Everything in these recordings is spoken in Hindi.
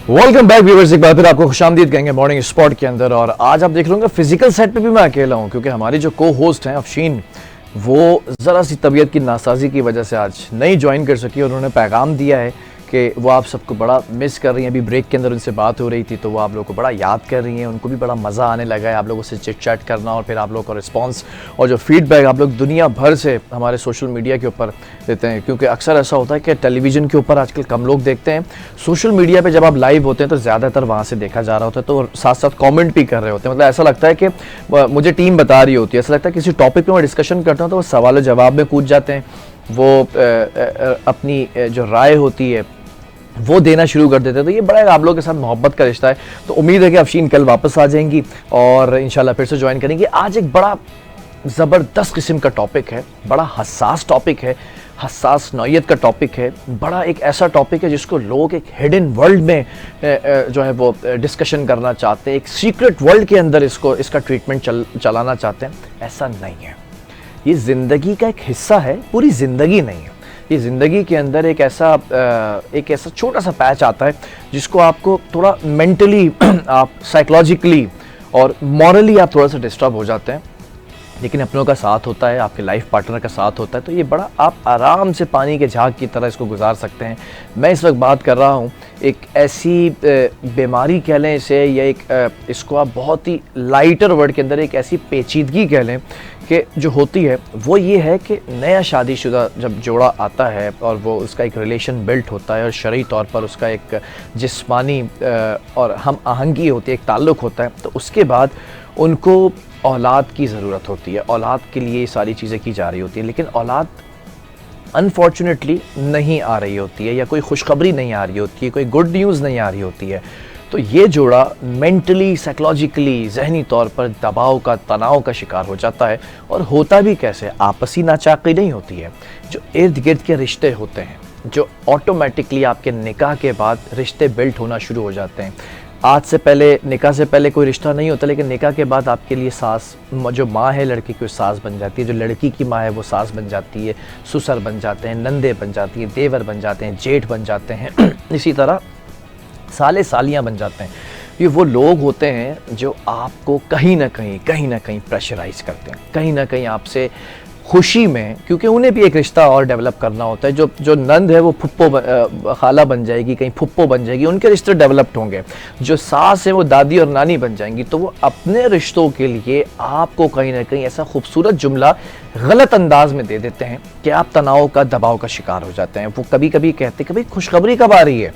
वेलकम बैक व्यूअर्स, एक बार फिर आपको खुशामदीद कहेंगे मॉर्निंग स्पॉट के अंदर। और आज आप देख रहे होंगे फिजिकल सेट पे भी मैं अकेला हूं, क्योंकि हमारी जो को होस्ट हैं अफशीन, वो ज़रा सी तबीयत की नासाजी की वजह से आज नहीं ज्वाइन कर सकी। और उन्होंने पैगाम दिया है कि वो आप सबको बड़ा मिस कर रही हैं। अभी ब्रेक के अंदर उनसे बात हो रही थी तो वो आप लोगों को बड़ा याद कर रही हैं। उनको भी बड़ा मज़ा आने लगा है आप लोगों से चिट चैट करना, और फिर आप लोगों का रिस्पांस और जो फीडबैक आप लोग दुनिया भर से हमारे सोशल मीडिया के ऊपर देते हैं। क्योंकि अक्सर ऐसा होता है कि टेलीविज़न के ऊपर आजकल कम लोग देखते हैं, सोशल मीडिया पर जब आप लाइव होते हैं तो ज़्यादातर वहाँ से देखा जा रहा होता है, तो साथ साथ कॉमेंट भी कर रहे होते हैं। मतलब ऐसा लगता है कि मुझे टीम बता रही होती है, ऐसा लगता है किसी टॉपिक पर मैं डिस्कशन करता हूँ तो वो सवाल जवाब में कूद जाते हैं, वो अपनी जो राय होती है वो देना शुरू कर देते हैं। तो ये बड़ा आप लोगों के साथ मोहब्बत का रिश्ता है। तो उम्मीद है कि अफशीन कल वापस आ जाएंगी और इंशाल्लाह फिर से ज्वाइन करेंगी। आज एक बड़ा ज़बरदस्त किस्म का टॉपिक है, बड़ा हसास टॉपिक है, हसास नौयत का टॉपिक है, बड़ा एक ऐसा टॉपिक है जिसको लोग एक हिडन वर्ल्ड में जो है वो डिस्कशन करना चाहते हैं, एक सीक्रेट वर्ल्ड के अंदर इसका ट्रीटमेंट चलाना चाहते हैं। ऐसा नहीं है, ये ज़िंदगी का एक हिस्सा है, पूरी ज़िंदगी नहीं है। ये ज़िंदगी के अंदर एक ऐसा छोटा सा पैच आता है जिसको आपको थोड़ा मेंटली आप साइकोलॉजिकली और मॉरली आप थोड़ा सा डिस्टर्ब हो जाते हैं, लेकिन अपनों का साथ होता है, आपके लाइफ पार्टनर का साथ होता है, तो ये बड़ा आप आराम से पानी के झाग की तरह इसको गुजार सकते हैं। मैं इस वक्त बात कर रहा हूँ एक ऐसी बीमारी कह लें इसे, या इसको आप बहुत ही लाइटर वर्ड के अंदर एक ऐसी पेचीदगी कह लें कि जो होती है वो ये है कि नया शादीशुदा जब जोड़ा आता है और वो उसका एक रिलेशन बिल्ट होता है और शरई तौर पर उसका एक जिस्मानी और हम आहंगी होती है, एक ताल्लुक़ होता है, तो उसके बाद उनको औलाद की ज़रूरत होती है। औलाद के लिए ये सारी चीज़ें की जा रही होती है, लेकिन औलाद अनफॉर्चुनेटली नहीं आ रही होती है, या कोई खुशखबरी नहीं आ रही होती है, कोई गुड न्यूज़ नहीं आ रही होती है। तो ये जोड़ा मेंटली, साइकोलॉजिकली, जहनी तौर पर दबाव का, तनाव का शिकार हो जाता है। और होता भी कैसे, आपसी नाचाकी नहीं होती है, जो इर्द गिर्द के रिश्ते होते हैं, जो ऑटोमेटिकली आपके निकाह के बाद रिश्ते बिल्ट होना शुरू हो जाते हैं। आज से पहले, निकाह से पहले कोई रिश्ता नहीं होता, लेकिन निकाह के बाद आपके लिए सास, जो माँ है लड़की की, सास बन जाती है, जो लड़की की माँ है वो सास बन जाती है, ससुर बन जाते हैं, नंदे बन जाती हैं, देवर बन जाते हैं, जेठ बन जाते हैं, इसी तरह साले सालियाँ बन जाते हैं। ये वो लोग होते हैं जो आपको कहीं ना कहीं प्रेशराइज करते हैं, कहीं ना कहीं आपसे खुशी में, क्योंकि उन्हें भी एक रिश्ता और डेवलप करना होता है। जो नंद है वो फुप्पो खाला बन जाएगी, कहीं फुप्पो बन जाएगी, उनके रिश्ते डेवलप्ड होंगे। जो सास है वो दादी और नानी बन जाएंगी। तो वो अपने रिश्तों के लिए आपको कहीं ना कहीं ऐसा खूबसूरत जुमला गलत अंदाज में दे देते हैं कि आप तनाव का, दबाव का शिकार हो जाते हैं। वो कभी कभी कहते हैं कि भाई खुशखबरी कब आ रही है,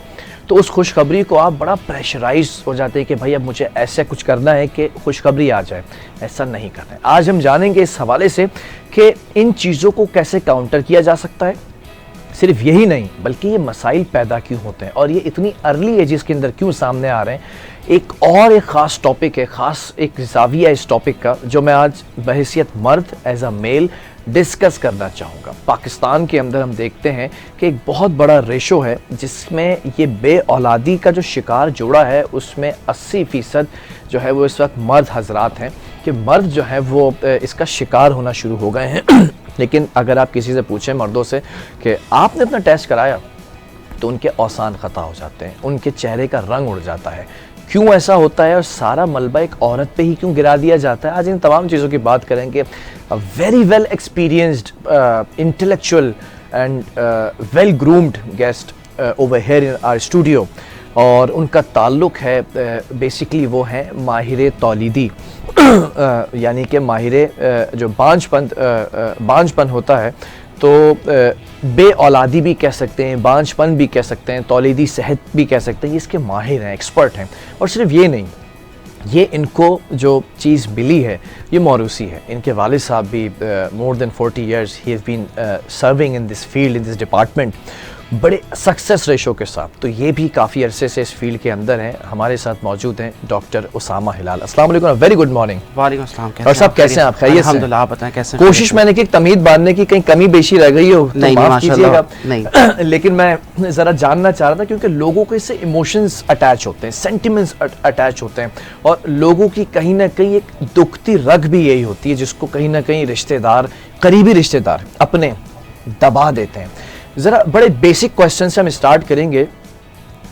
तो उस खुशखबरी को आप बड़ा प्रेशराइज हो जाते हैं कि भाई अब मुझे ऐसे कुछ करना है कि खुशखबरी आ जाए। ऐसा नहीं करना है। आज हम जानेंगे इस हवाले से कि इन चीज़ों को कैसे काउंटर किया जा सकता है। सिर्फ यही नहीं, बल्कि ये मसाइल पैदा क्यों होते हैं और ये इतनी अर्ली एजेस के अंदर क्यों सामने आ रहे हैं। एक ख़ास टॉपिक है, ख़ास एक ज़ाविया इस टॉपिक का, जो मैं आज बहैसियत मर्द, एज अ मेल डिस्कस करना चाहूँगा। पाकिस्तान के अंदर हम देखते हैं कि एक बहुत बड़ा रेशो है जिसमें ये बे औलादी का जो शिकार जोड़ा है उसमें 80% जो है वो इस वक्त मर्द हजरात हैं, कि मर्द जो है वो इसका शिकार होना शुरू हो गए हैं। लेकिन अगर आप किसी से पूछें मर्दों से कि आपने अपना टेस्ट कराया, तो उनके औसान ख़ता हो जाते हैं, उनके चेहरे का रंग उड़ जाता है। क्यों ऐसा होता है और सारा मलबा एक औरत पे ही क्यों गिरा दिया जाता है, आज इन तमाम चीज़ों की बात करेंगे। Very well experienced, intellectual and well groomed guest over here in our studio, और उनका ताल्लुक़ है बेसिकली वो हैं माहिर तौलीदी, यानी कि माहिर जो बांझपन होता है, तो बे औलादी भी कह सकते हैं, बांझपन भी कह सकते हैं, तौलीदी सेहत भी कह सकते हैं। ये इसके माहिर हैं, एक्सपर्ट हैं। और सिर्फ ये नहीं, ये इनको जो चीज़ मिली है ये मौरूसी है। इनके वालिद साहब भी more than 40 years he has been serving in this field, in this department, बड़े सक्सेस रेशो के साथ। तो ये भी काफ़ी अरसे से इस फील्ड के अंदर हैं। हमारे साथ मौजूद हैं डॉक्टर उसामा हिलाल। अस्सलाम वालेकुम, वेरी गुड मॉर्निंग। वालेकुम अस्सलाम। और सब कैसे हैं आप? खैरियत से? अल्हम्दुलिल्लाह, आप बताएं कैसे? कोशिश मैंने की तमीद बांधने की, कहीं कमी बेशी रह गई हो तो माफ कीजिएगा। नहीं। लेकिन मैं ज़रा जानना चाह रहा था, क्योंकि लोगों को इससे इमोशंस अटैच होते हैं, सेंटिमेंट्स अटैच होते हैं, और लोगों की कहीं ना कहीं एक दुखती रग भी यही होती है जिसको कहीं ना कहीं रिश्तेदार, करीबी रिश्तेदार अपने दबा देते हैं। ज़रा बड़े बेसिक क्वेश्चन से हम स्टार्ट करेंगे।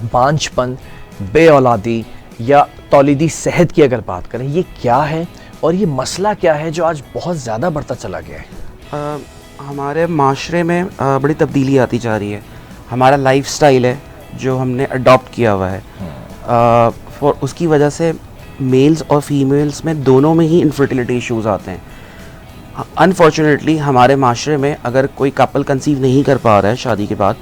बांझपन बे औलादी या तौलीदी सेहत की अगर बात करें, ये क्या है और ये मसला क्या है जो आज बहुत ज़्यादा बढ़ता चला गया है? हमारे माशरे में बड़ी तब्दीली आती जा रही है। हमारा लाइफस्टाइल है जो हमने अडॉप्ट किया हुआ है, फॉर उसकी वजह से मेल्स और फीमेल्स में दोनों में ही इनफर्टिलिटी इश्यूज़ आते हैं। अनफॉर्चुनेटली हमारे माशरे में अगर कोई कपल कंसीव नहीं कर पा रहा है शादी के बाद,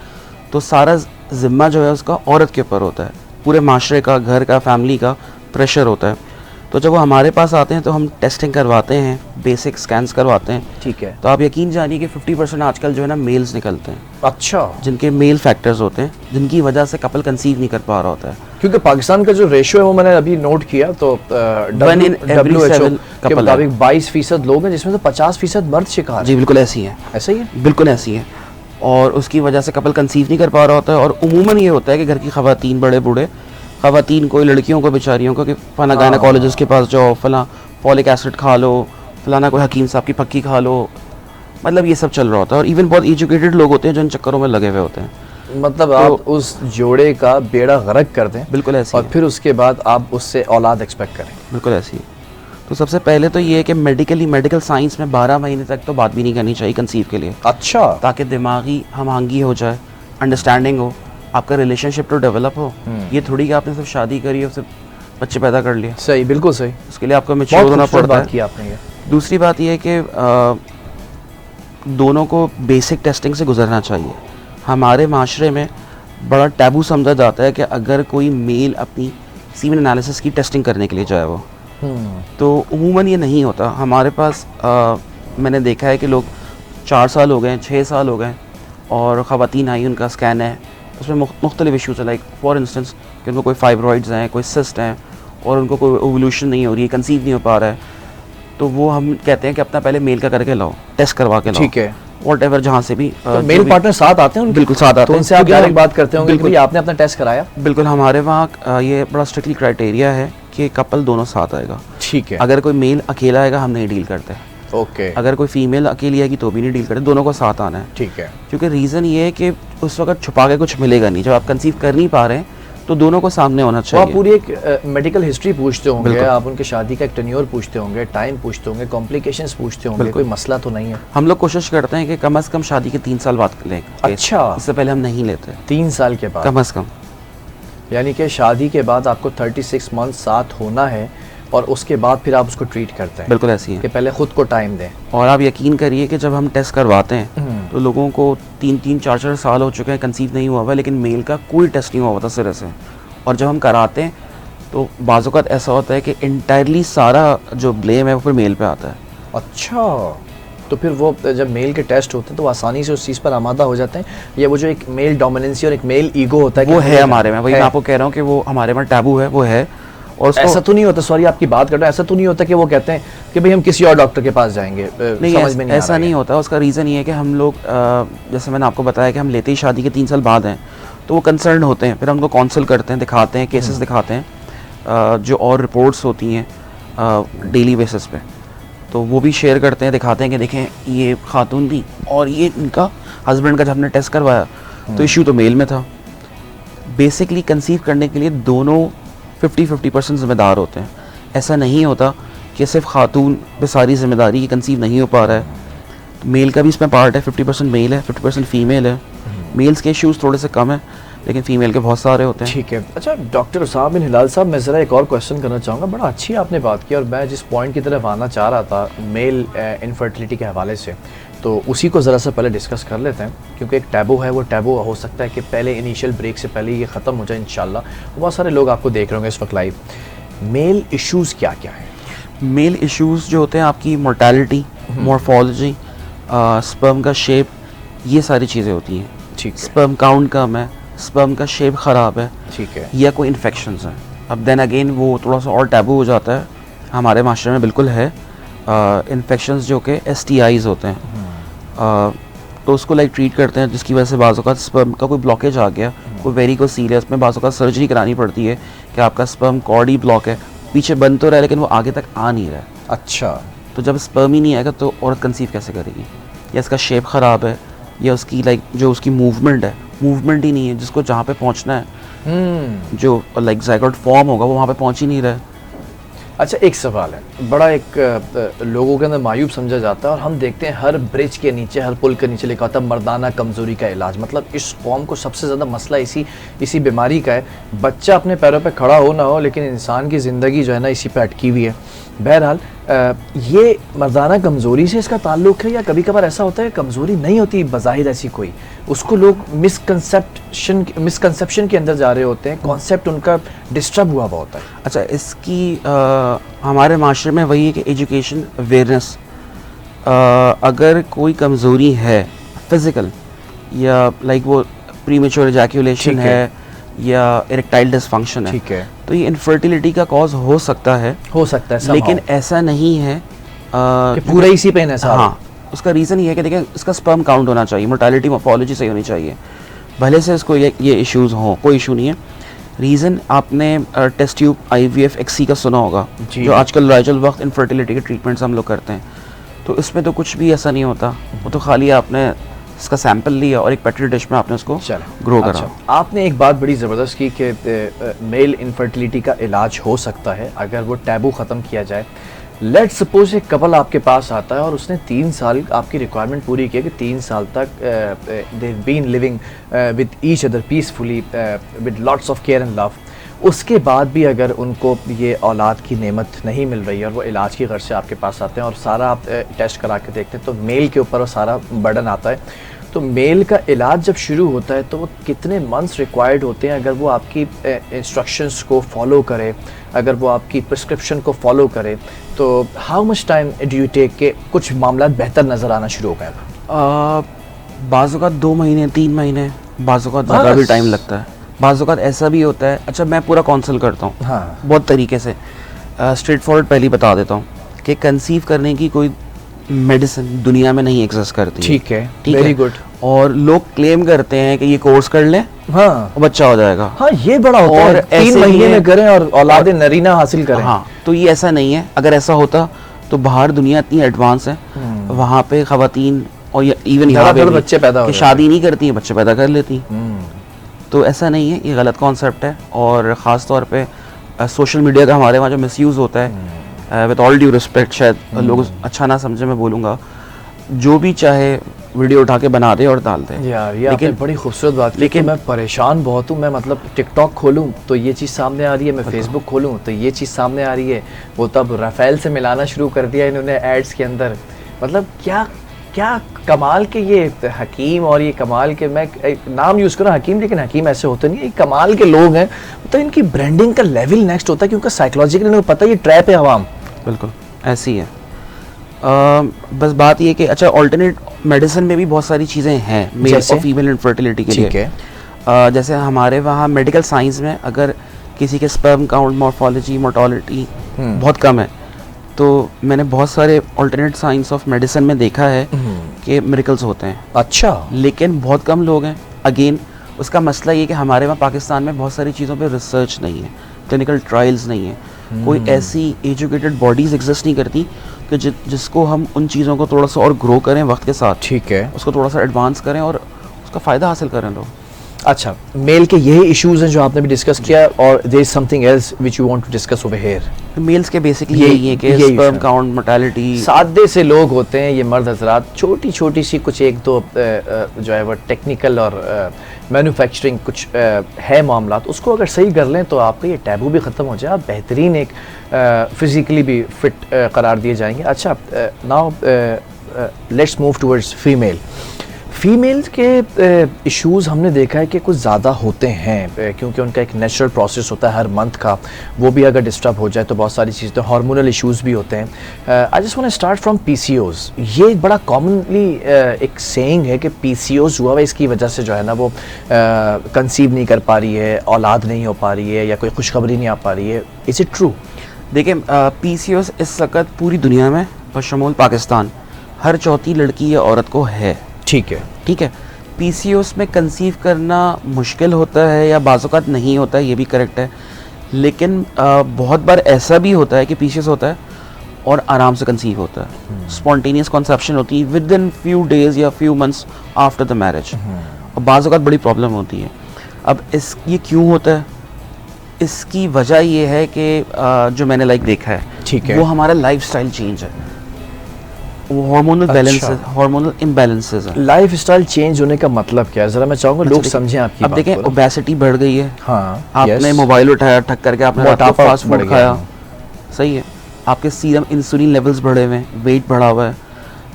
तो सारा ज़िम्मा जो है उसका औरत के ऊपर होता है। पूरे माशरे का, घर का, फैमिली का प्रेशर होता है। तो जब वो हमारे पास आते हैं तो हम टेस्टिंग करवाते हैं, बेसिक स्कैन्स करवाते हैं। ठीक है। तो आप यकीन जानिए कि 50% आजकल जो है ना मेल्स निकलते हैं। अच्छा। जिनके मेल फैक्टर्स होते हैं, जिनकी वजह से कपल कंसीव नहीं कर पा रहा होता है। क्योंकि पाकिस्तान का जो रेशियो है वो मैंने अभी नोट किया, तो One in every WHO seven के couple मुताबिक 22% लोग हैं जिसमें से 50% मर्द शिकार जी हैं। बिल्कुल ऐसी है, ऐसा ही है? बिल्कुल ऐसी है। और उसकी वजह से कपल कंसीव नहीं कर पा रहा होता है। और उमूमन ये होता है कि घर की ख़वातीन, बड़े बूढ़े ख़वातीन को, लड़कियों को, बेचारियों को कि फलाना गायनेकोलॉजिस्ट के पास जाओ, फला फॉलिक एसिड खा लो, फलाना कोई हकीम साहब की पक्की खा लो, मतलब ये सब चल रहा होता है। और इवन बहुत एजुकेटेड लोग होते हैं जो इन चक्करों में लगे हुए होते हैं। मतलब तो आप उस जोड़े का बेड़ा गर्क कर दें, बिल्कुल ऐसी और है। फिर उसके बाद आप उससे औलाद एक्सपेक्ट करें। बिल्कुल ऐसी है। तो सबसे पहले तो ये है कि मेडिकल साइंस में 12 महीने तक तो बात भी नहीं करनी चाहिए कंसीव के लिए। अच्छा। ताकि दिमागी हमआहंगी हो जाए, अंडरस्टैंडिंग हो, आपका रिलेशनशिप तो डेवलप हो। ये थोड़ी कि आपने सिर्फ शादी करी और सिर्फ बच्चे पैदा कर लिए। सही, बिल्कुल सही। उसके लिए आपको मैच्योर होना पड़ता है। की आपने ये। दूसरी बात यह है कि दोनों को बेसिक टेस्टिंग से गुजरना चाहिए। हमारे माशरे में बड़ा टैबू समझा जाता है कि अगर कोई मेल अपनी सीमेन एनालिसिस की टेस्टिंग करने के लिए जाए वो, तो उमूमन ये नहीं होता। हमारे पास मैंने देखा है कि लोग 4 साल हो गए, 6 साल हो गए और ख़वातीन आई, उनका स्कैन है, उसमें मुख्तलिफ इशूज़ है। लाइक फॉर इंस्टेंस कि उनको कोई फाइब्रॉइड्स हैं, कोई सिस्ट हैं और उनको कोई ओवुलेशन नहीं हो रही है, कंसीव नहीं हो पा रहा है, तो वो हम कहते हैं कि अपना पहले मेल का करके लाओ, टेस्ट करवा के लाओ। ठीक है। वॉट एवर जहाँ से भी तो मेल पार्टनर साथ आते हैं उनके? बिल्कुल साथ आते हैं। तो उनसे आप डायरेक्ट बात करते होंगे कि भाई आपने अपना टेस्ट कराया? बिल्कुल, हमारे वहाँ ये बड़ा स्ट्रिक्टली क्राइटेरिया है कि कपल दोनों साथ आएगा। ठीक है। अगर कोई मेल अकेला आएगा हम नहीं डील करते। ओके। अगर कोई फीमेल अकेली आएगी तो भी नहीं डील करते, दोनों को साथ आना है। ठीक है। क्योंकि रीज़न ये है कि उस वक्त छुपा के कुछ मिलेगा नहीं। जब आप कंसीव कर नहीं पा रहे हैं तो दोनों को सामने होना चाहिए। आप पूरी एक मेडिकल हिस्ट्री पूछते होंगे, आप उनके शादी का एक टेन्योर पूछते होंगे, टाइम पूछते होंगे, कॉम्प्लिकेशंस पूछते होंगे, कोई मसला तो नहीं है? हम लोग कोशिश करते हैं कि कम से कम शादी के 3 साल बाद लें। अच्छा। इससे पहले हम नहीं लेते। 3 साल के बाद कम से कम? यानी कि शादी के बाद आपको 36 मंथ साथ होना है और उसके बाद फिर आप उसको ट्रीट करते हैं? बिल्कुल ऐसी है कि पहले खुद को टाइम दें। और आप यकीन करिए कि जब हम टेस्ट करवाते हैं तो लोगों को 3-3, 4-4 साल हो चुके हैं, कंसीव नहीं हुआ हुआ, लेकिन मेल का कोई टेस्ट नहीं हुआ था सिरे से। और जब हम कराते हैं तो बाज़ औक़ात ऐसा होता है कि इंटायरली सारा जो ब्लेम है वो फिर मेल पे आता है। अच्छा। तो फिर वो जब मेल के टेस्ट होते हैं तो आसानी से उस चीज़ पर आमादा हो जाते हैं, या वो जो एक मेल डोमिनेंसी और एक मेल ईगो होता है वो है हमारे में? वही मैं आपको कह रहा हूँ कि वो हमारे में टैबू है, वो है। और ऐसा तो नहीं होता, सॉरी आपकी बात कर रहा हूँ, ऐसा तो नहीं होता कि वो कहते हैं कि भाई हम किसी और डॉक्टर के पास जाएंगे? नहीं, समझ में नहीं ऐसा नहीं होता। उसका रीज़न ये है कि हम लोग जैसे मैंने आपको बताया कि हम लेते ही शादी के 3 साल बाद हैं, तो वो कंसर्न होते हैं। फिर हम उनको काउंसिल करते हैं, दिखाते हैं, केसेस दिखाते हैं जो और रिपोर्ट्स होती हैं डेली बेसिस पे, तो वो भी शेयर करते हैं, दिखाते हैं कि देखें ये खातून थी और ये इनका हस्बैंड का जब हमने टेस्ट करवाया तो इशू तो मेल में था। बेसिकली कंसीव करने के लिए दोनों 50-50% ज़िम्मेदार होते हैं। ऐसा नहीं होता कि सिर्फ खातून पे सारी जिम्मेदारी कि कंसीव नहीं हो पा रहा है। मेल का भी इसमें पार्ट है, 50% मेल है, 50% फीमेल है। मेल्स के इश्यूज़ थोड़े से कम हैं लेकिन फीमेल के बहुत सारे होते हैं। ठीक है। अच्छा डॉक्टर उसामा बिन हिलाल साहब, मैं ज़रा एक और क्वेश्चन करना चाहूँगा। बड़ा अच्छी आपने बात की और मैं जिस पॉइंट की तरफ आना चाह रहा था मेल इनफर्टिलिटी के हवाले से, तो उसी को ज़रा सा पहले डिस्कस कर लेते हैं, क्योंकि एक टैबू है। वो टैबू हो सकता है कि पहले इनिशियल ब्रेक से पहले ये ख़त्म हो जाए इंशाल्लाह। बहुत सारे लोग आपको देख रहे होंगे इस वक्त लाइव। मेल इश्यूज़ क्या क्या हैं? मेल इश्यूज़ जो होते हैं आपकी मोर्टेलिटी, मॉर्फोलॉजी, स्पर्म का शेप, ये सारी चीज़ें होती हैं। ठीक है। स्पर्म काउंट कम है, स्पर्म का शेप ख़राब है, ठीक है, या कोई इन्फेक्शंस हैं। अब देन अगेन वो थोड़ा सा और टैबू हो जाता है। हमारे माशरे में बिल्कुल है इन्फेक्शंस जो कि STIs होते हैं, तो उसको लाइक ट्रीट करते हैं, जिसकी वजह से बाज़ औक़ात स्पर्म का कोई ब्लॉकेज आ गया, कोई वेरिकोसील है, उसमें बाज़ औक़ात सर्जरी करानी पड़ती है कि आपका स्पर्म कॉर्ड ही ब्लॉक है, पीछे बन तो रहा है लेकिन वो आगे तक आ नहीं रहा है। अच्छा। तो जब स्पर्म ही नहीं आएगा तो औरत कंसीव कैसे करेगी? या इसका शेप ख़राब है, या उसकी लाइक जो उसकी मूवमेंट है मूवमेंट ही नहीं है, जिसको जहाँ पे पहुँचना है, जो लाइक ज़ायगोट फॉर्म होगा वो वहाँ पे पहुँच ही नहीं रहा है। अच्छा, एक सवाल है, बड़ा एक लोगों के अंदर मायूब समझा जाता है और हम देखते हैं हर ब्रिज के नीचे, हर पुल के नीचे लिखा होता है मर्दाना कमज़ोरी का इलाज। मतलब इस कौम को सबसे ज़्यादा मसला इसी बीमारी का है। बच्चा अपने पैरों पे खड़ा हो ना हो, लेकिन इंसान की ज़िंदगी जो है ना इसी पे अटकी हुई है। बहरहाल ये मर्दाना कमज़ोरी से इसका ताल्लुक़ है, या कभी कभार ऐसा होता है कमज़ोरी नहीं होती बज़ाहिर ऐसी कोई, उसको लोग मिसकंसेप्शन के अंदर जा रहे होते हैं, कॉन्सेप्ट उनका डिस्टर्ब हुआ हुआ होता है। अच्छा, इसकी हमारे माशरे में वही है कि एजुकेशन, अवेयरनेस, अगर कोई कमज़ोरी है फिज़िकल या लाइक वो प्रीमेच्योर एजैक्यूलेशन है या इरेक्टाइल डिसफंक्शन है, ठीक है, तो ये इनफर्टिलिटी का कॉज हो सकता है somehow। लेकिन ऐसा नहीं है कि पूरा इसी पे इन्हिसार। हाँ, उसका रीज़न ये है कि देखिए इसका स्पर्म काउंट होना चाहिए, मोर्टेलिटी मॉर्फोलॉजी सही होनी चाहिए, भले से इसको ये इश्यूज़ हों, कोई इशू नहीं है। रीज़न आपने टेस्ट ट्यूब IVF XC का सुना होगा, जो आजकल राइजल वक्त इनफर्टिलिटी के ट्रीटमेंट्स हम लोग करते हैं, तो इसमें तो कुछ भी ऐसा नहीं होता, वो तो खाली आपने इसका सैंपल लिया और एक पेट्री डिश में आपने उसको ग्रो करा। अच्छा, आपने एक बात बड़ी ज़बरदस्त की कि मेल इनफर्टिलिटी का इलाज हो सकता है अगर वो टैबू ख़त्म किया जाए। लेट्स सपोज एक कपल आपके पास आता है और उसने 3 साल आपकी रिक्वायरमेंट पूरी की कि 3 साल तक they been living with each other peacefully with lots of care and love, उसके बाद भी अगर उनको ये औलाद की नेमत नहीं मिल रही है और वो इलाज की गर्ज से आपके पास आते हैं और सारा आप टेस्ट करा के देखते हैं तो मेल के ऊपर वो सारा बर्डन आता है, तो मेल का इलाज जब शुरू होता है तो वो कितने मंथ्स रिक्वायर्ड होते हैं अगर वो आपकी इंस्ट्रक्शंस को फॉलो करे, अगर वो आपकी प्रिस्क्रिप्शन को फॉलो करे, तो how much time do you take के कुछ मामला बेहतर नज़र आना शुरू हो गए? बाज़ औक़ात 2 महीने 3 महीने, बाज़ औक़ात ज़्यादा भी टाइम लगता है, बाज़ औक़ात ऐसा भी होता है। अच्छा, मैं पूरा काउंसल करता हूँ, हाँ, बहुत तरीके से, स्ट्रेट फॉरवर्ड पहले बता देता हूँ कि कंसीव करने की कोई मेडिसिन दुनिया में नहीं एग्जिस्ट करती। ठीक है, वेरी गुड। और लोग क्लेम करते हैं कि ये कोर्स कर लें, हाँ, बच्चा हो जाएगा। हाँ, ये बड़ा होता है, 3 महीने में करें और औलाद नरीना हासिल करें। हाँ, तो ये ऐसा नहीं है। अगर ऐसा होता तो बाहर दुनिया इतनी एडवांस है, वहाँ पे खवातीन और इवन यहाँ पे बच्चे पैदा हो शादी नहीं करती हैं, बच्चे पैदा कर लेती हैं। तो ऐसा नहीं है, ये गलत कॉन्सेप्ट है। और ख़ास तौर पे सोशल मीडिया का हमारे वहाँ जो मिसयूज़ होता है, विद ऑल ड्यू रिस्पेक्ट, शायद लोग अच्छा ना समझे, मैं बोलूँगा, जो भी चाहे वीडियो उठा के बना दे और डाल दे। यार ये लेकिन बड़ी खूबसूरत बात, लेकिन मैं परेशान बहुत हूँ। मैं मतलब टिकटॉक खोलूँ तो ये चीज़ सामने आ रही है, मैं फेसबुक खोलूँ तो ये चीज़ सामने आ रही है। वो तब राफेल से मिलाना शुरू कर दिया इन्होंने एड्स के अंदर। मतलब क्या क्या कमाल के ये हकीम, और ये कमाल के, मैं नाम यूज़ करूँ हकीम, लेकिन हकीम ऐसे होते नहीं, ये कमाल के लोग हैं। तो इनकी ब्रांडिंग का लेवल नेक्स्ट होता है क्योंकि साइकोलॉजिकली इनको पता है ये ट्रैप है आवाम। बिल्कुल ऐसी है। बस बात ये कि अच्छा, ऑल्टरनेट मेडिसिन में भी बहुत सारी चीज़ें हैं मेल और फीमेल इनफर्टिलिटी के लिए। जैसे हमारे वहाँ मेडिकल साइंस में अगर किसी के स्पर्म काउंट, मॉर्फोलॉजी, मोर्टेलिटी बहुत कम है, तो मैंने बहुत सारे ऑल्टरनेट साइंस ऑफ मेडिसिन में देखा है कि मिरेकल्स होते हैं। अच्छा, लेकिन बहुत कम लोग हैं। अगेन उसका मसला ये कि हमारे वहाँ पाकिस्तान में बहुत सारी चीज़ों पे रिसर्च नहीं है, क्लिनिकल ट्रायल्स नहीं है, कोई ऐसी एजुकेटेड बॉडीज़ एग्जिस्ट नहीं करती कि जिसको हम उन चीज़ों को थोड़ा सा और ग्रो करें वक्त के साथ। ठीक है, उसको थोड़ा सा एडवांस करें और उसका फ़ायदा हासिल करें लोग। अच्छा, मेल के यही इश्यूज हैं जो आपने भी डिस्कस किया, और there is something else which you want to discuss over here? Males के बेसिकली यही है कि स्पर्म काउंट, मोर्टेलिटी। सादे से लोग होते हैं ये मर्द हजरात, छोटी छोटी सी कुछ एक दो जो है वो टेक्निकल और मैन्युफैक्चरिंग कुछ है मामला, तो उसको अगर सही कर लें तो आपका ये टैबू भी ख़त्म हो जाए, आप बेहतरीन एक फिज़िकली भी फिट करार दिए जाएंगे। अच्छा, now let's move towards females के इश्यूज़ हमने देखा है कि कुछ ज़्यादा होते हैं क्योंकि उनका एक नेचुरल प्रोसेस होता है हर मंथ का, वो भी अगर डिस्टर्ब हो जाए तो बहुत सारी चीज़ें, हार्मोनल इश्यूज़ भी होते हैं। I just want to start from PCOS। ये एक बड़ा कॉमनली एक सेइंग है कि PCOS हुआ है, इसकी वजह से जो है ना वो कंसीव नहीं कर पा रही है, औलाद नहीं हो पा रही है, या कोई खुशखबरी नहीं आ पा रही है। Is it true? देखिए, PCOS इस वक्त पूरी दुनिया में और शमूल पाकिस्तान हर चौथी लड़की या औरत को है। ठीक है। PCOS में कंसीव करना मुश्किल होता है या बाज़-औक़ात नहीं होता है, ये भी करेक्ट है, लेकिन बहुत बार ऐसा भी होता है कि PCOS होता है और आराम से कंसीव होता है, स्पॉन्टेनियस कंसेप्शन होती है विद इन फ्यू डेज़ या few months after the marriage. और और बाज़ औक़ात बड़ी प्रॉब्लम होती है। अब ये क्यों होता है? इसकी वजह ये है कि जो मैंने देखा है, ठीक है, वो हमारा लाइफस्टाइल चेंज है, वो हार्मोनल बैलेंसेस, हार्मोनल इम्बैलेंसेस है। लाइफस्टाइल चेंज होने का मतलब क्या है, जरा मैं चाहूंगा लोग समझें आपकी अब देखें, ओबेसिटी बढ़ गई है। हाँ, आपने मोबाइल उठाया, ठक करके आपने रात को फास्ट फूड खाया, सही है, आपके सीरम इंसुलिन लेवल्स बढ़े हुए हैं, वेट बढ़ा हुआ है,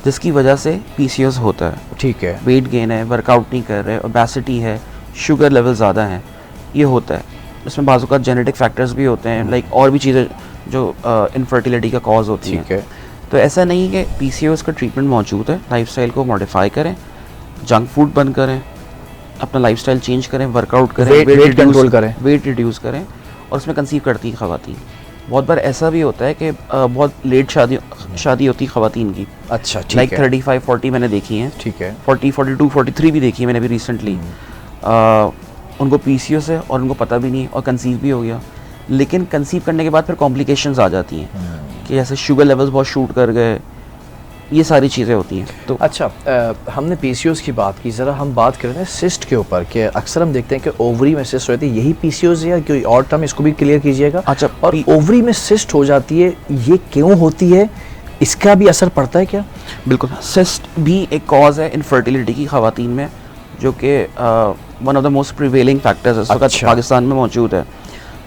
जिसकी वजह से पीसीओएस होता है। ठीक है, वेट गेन है, वर्कआउट नहीं कर रहे, ओबेसिटी है, शुगर लेवल ज़्यादा है, ये होता है। इसमें बाज़ औक़ात जेनेटिक फैक्टर्स भी होते हैं, और भी चीज़ें जो इनफर्टिलिटी का कॉज होती हैं। ठीक है, तो ऐसा नहीं है कि पीसीओएस का ट्रीटमेंट मौजूद है। लाइफस्टाइल को मॉडिफाई करें, जंक फूड बंद करें, अपना लाइफस्टाइल चेंज करें, वर्कआउट करें, वेट कंट्रोल करें, वेट रिड्यूस करें, और उसमें कंसीव करती हैं ख़वातीन। बहुत बार ऐसा भी होता है कि बहुत लेट शादी होती है ख़वातीन की। अच्छा, ठीक है, 35-40 मैंने देखी हैं। ठीक है, 40, 42, 43 भी देखी है मैंने भी रिसेंटली। उनको पीसीओएस है और उनको पता भी नहीं और कंसीव भी हो गया, लेकिन कंसीव करने के बाद फिर कॉम्प्लिकेशंस आ जाती हैं कि जैसे शुगर लेवल्स बहुत शूट कर गए, ये सारी चीज़ें होती हैं। तो अच्छा, हमने पीसीओएस की बात की, ज़रा हम बात करें सिस्ट के ऊपर कि अक्सर हम देखते हैं कि ओवरी में सिस्ट रहती है, यही पीसीओएस है या कोई और टर्म, इसको भी क्लियर कीजिएगा। अच्छा, और ओवरी में सिस्ट हो जाती है, ये क्यों होती है, इसका भी असर पड़ता है क्या? बिल्कुल, सिस्ट भी एक कॉज है इनफर्टिलिटी की ख़वातीन में, जो कि one of the most prevailing factors इस वक्त पाकिस्तान में मौजूद है।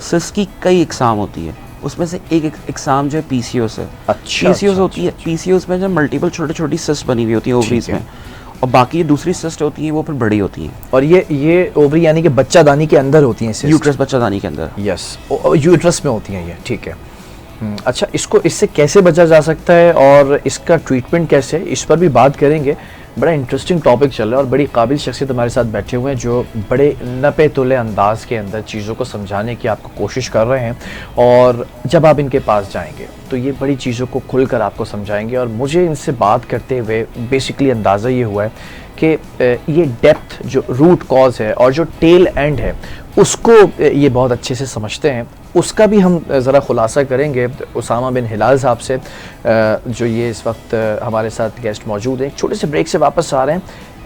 सिस्ट की कई इकसाम होती है, उसमें से एक इकसाम जो है पीसीओएस है। अच्छा, पीसीओएस होती है, पीसीओएस में जो मल्टीपल छोटी छोटी सिस्ट बनी हुई होती है ओवरीज में, और बाकी दूसरी सिस्ट होती है वो फिर बड़ी होती हैं। और ये ओवरी यानी कि बच्चादानी के अंदर होती हैं, यूट्रस बच्चादानी के अंदर। यस, यूट्रस में होती हैं ये, ठीक है। अच्छा, इससे कैसे बचा जा सकता है और इसका ट्रीटमेंट कैसे, इस पर भी बात करेंगे। बड़ा इंटरेस्टिंग टॉपिक चल रहा है और बड़ी काबिल शख्सियत हमारे साथ बैठे हुए हैं जो बड़े नपे तुले अंदाज के अंदर चीज़ों को समझाने की आपको कोशिश कर रहे हैं, और जब आप इनके पास जाएंगे तो ये बड़ी चीज़ों को खुलकर आपको समझाएंगे। और मुझे इनसे बात करते हुए बेसिकली अंदाज़ा ये हुआ है कि ये डेप्थ जो रूट कॉज है और जो टेल एंड है उसको ये बहुत अच्छे से समझते हैं। उसका भी हम ज़रा खुलासा करेंगे उसामा बिन हिलाल साहब से, जो ये इस वक्त हमारे साथ गेस्ट मौजूद हैं। एक छोटे से ब्रेक से वापस आ रहे हैं।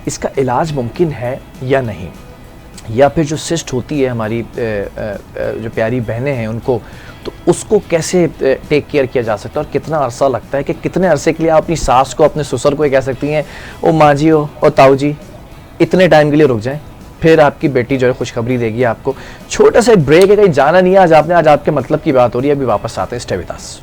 इसका इलाज मुमकिन है या नहीं, या फिर जो सिस्ट होती है हमारी जो प्यारी बहनें हैं उनको, तो उसको कैसे टेक केयर किया जा सकता है और कितना अरसा लगता है, कि कितने अरसे के लिए आप अपनी सास को, अपने ससुर को ये कह सकती हैं ओ माँ जी हो और ताऊ जी इतने टाइम के लिए रुक जाएं, फिर आपकी बेटी जो है खुशखबरी देगी आपको। छोटा सा ब्रेक है, कहीं जाना नहीं है आज आपने, आज आपके मतलब की बात हो रही है। अभी वापस आते हैं, स्टे विद अस।